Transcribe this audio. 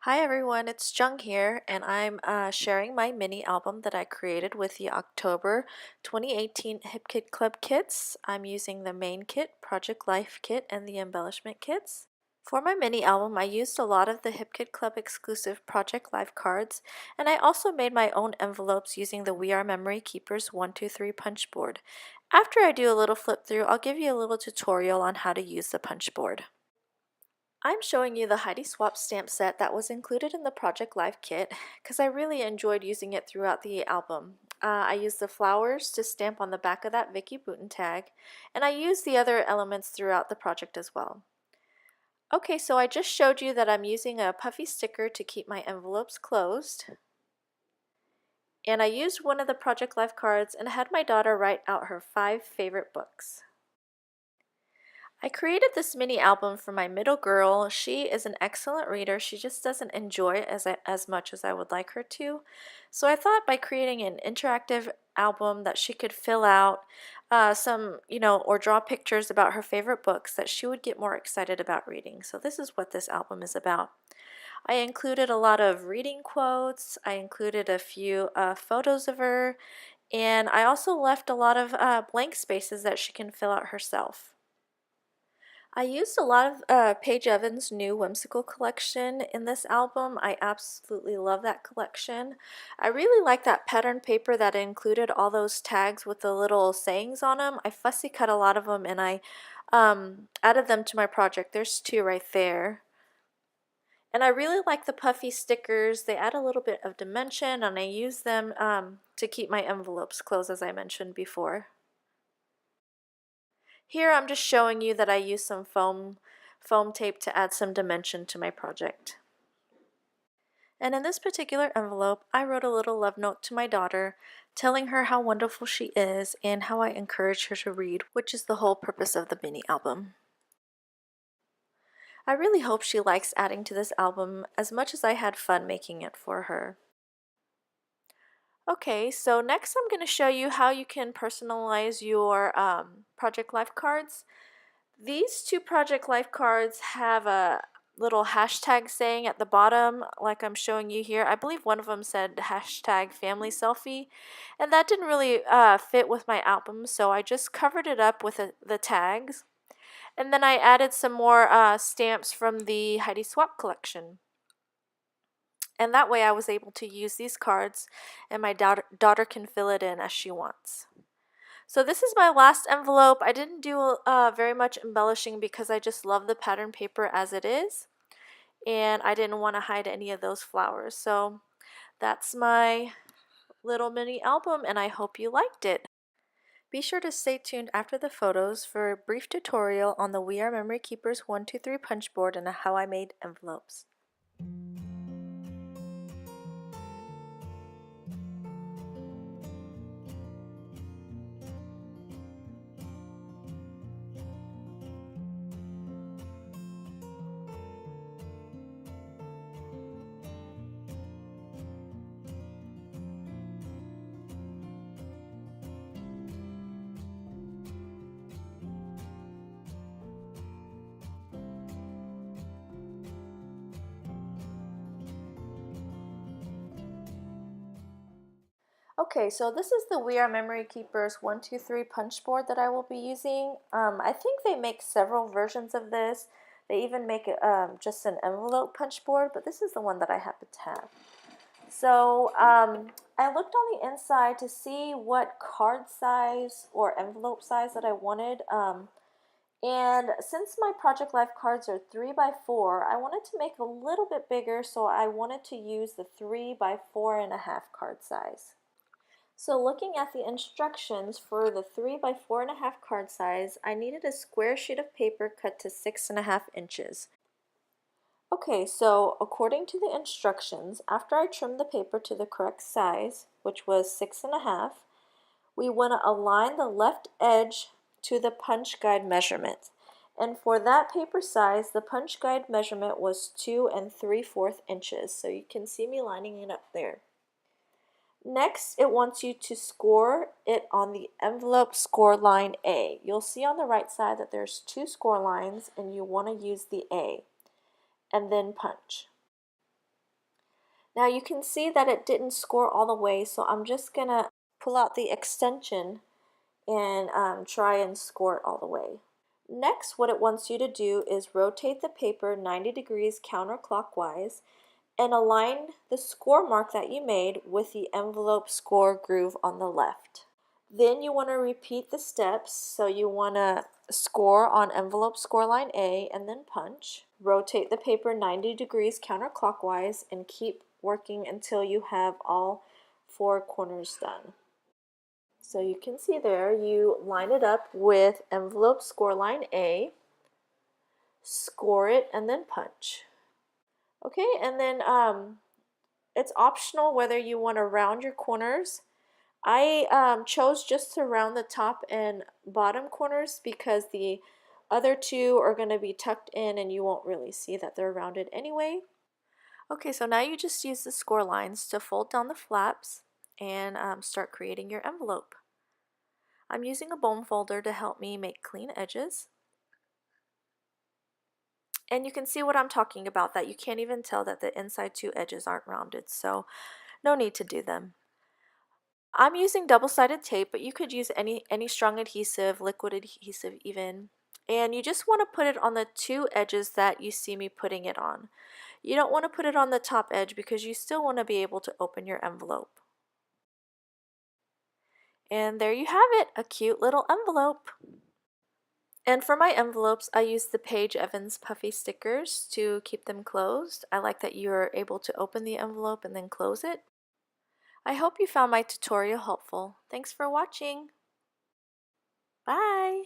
Hi everyone, it's Jung here, and I'm sharing my mini album that I created with the October 2018 Hip Kit Club kits. I'm using the main kit, Project Life kit, and the embellishment kits. For my mini album, I used a lot of the Hip Kit Club exclusive Project Life cards, and I also made my own envelopes using the We Are Memory Keepers 123 punch board. After I do a little flip through, I'll give you a little tutorial on how to use the punch board. I'm showing you the Heidi Swap stamp set that was included in the Project Life kit because I really enjoyed using it throughout the album. I used the flowers to stamp on the back of that Vicky Bouton tag, and I used the other elements throughout the project as well. Okay, so I just showed you that I'm using a puffy sticker to keep my envelopes closed. And I used one of the Project Life cards and had my daughter write out her 5 favorite books. I created this mini album for my middle girl. She is an excellent reader. She just doesn't enjoy it as much as I would like her to. So I thought by creating an interactive album that she could fill out or draw pictures about her favorite books, that she would get more excited about reading. So this is what this album is about. I included a lot of reading quotes. I included a few photos of her. And I also left a lot of blank spaces that she can fill out herself. I used a lot of Paige Evans' new whimsical collection in this album. I absolutely love that collection. I really like that pattern paper that included all those tags with the little sayings on them. I fussy cut a lot of them and I added them to my project. There's 2 right there. And I really like the puffy stickers. They add a little bit of dimension, and I use them to keep my envelopes closed, as I mentioned before. Here I'm just showing you that I used some foam tape to add some dimension to my project. And in this particular envelope, I wrote a little love note to my daughter, telling her how wonderful she is and how I encourage her to read, which is the whole purpose of the mini album. I really hope she likes adding to this album as much as I had fun making it for her. Okay, so next I'm going to show you how you can personalize your Project Life cards. These 2 Project Life cards have a little hashtag saying at the bottom, like I'm showing you here. I believe one of them said hashtag family selfie, and that didn't really fit with my album, so I just covered it up with the tags. And then I added some more stamps from the Heidi Swap collection. And that way I was able to use these cards, and my daughter can fill it in as she wants. So this is my last envelope. I didn't do very much embellishing because I just love the pattern paper as it is, and I didn't want to hide any of those flowers. So that's my little mini album, and I hope you liked it. Be sure to stay tuned after the photos for a brief tutorial on the We Are Memory Keepers 123 punch board and how I made envelopes. Okay, so this is the We Are Memory Keepers 123 punch board that I will be using. I think they make several versions of this. They even make just an envelope punch board, but this is the one that I happen to have. So I looked on the inside to see what card size or envelope size that I wanted. And since my Project Life cards are 3 by 4, I wanted to make a little bit bigger, so I wanted to use the 3 by 4.5 card size. So looking at the instructions for the 3 by 4.5 card size, I needed a square sheet of paper cut to 6.5 inches. Okay, so according to the instructions, after I trimmed the paper to the correct size, which was 6.5, we want to align the left edge to the punch guide measurement. And for that paper size, the punch guide measurement was 2 3/4 inches. So you can see me lining it up there. Next, it wants you to score it on the envelope score line A. You'll see on the right side that there's 2 score lines, and you want to use the A, and then punch. Now you can see that it didn't score all the way, so I'm just gonna pull out the extension and try and score it all the way. Next, what it wants you to do is rotate the paper 90 degrees counterclockwise and align the score mark that you made with the envelope score groove on the left. Then you want to repeat the steps, so you want to score on envelope score line A and then punch. Rotate the paper 90 degrees counterclockwise and keep working until you have all 4 corners done. So you can see there, you line it up with envelope score line A, score it, and then punch. Okay, and then it's optional whether you want to round your corners. I chose just to round the top and bottom corners because the other two are going to be tucked in and you won't really see that they're rounded anyway. Okay, so now you just use the score lines to fold down the flaps and start creating your envelope. I'm using a bone folder to help me make clean edges. And you can see what I'm talking about, that you can't even tell that the inside 2 edges aren't rounded, so no need to do them. I'm using double-sided tape, but you could use any strong adhesive, liquid adhesive even. And you just want to put it on the 2 edges that you see me putting it on. You don't want to put it on the top edge because you still want to be able to open your envelope. And there you have it, a cute little envelope. And for my envelopes, I use the Paige Evans puffy stickers to keep them closed. I like that you're able to open the envelope and then close it. I hope you found my tutorial helpful. Thanks for watching. Bye!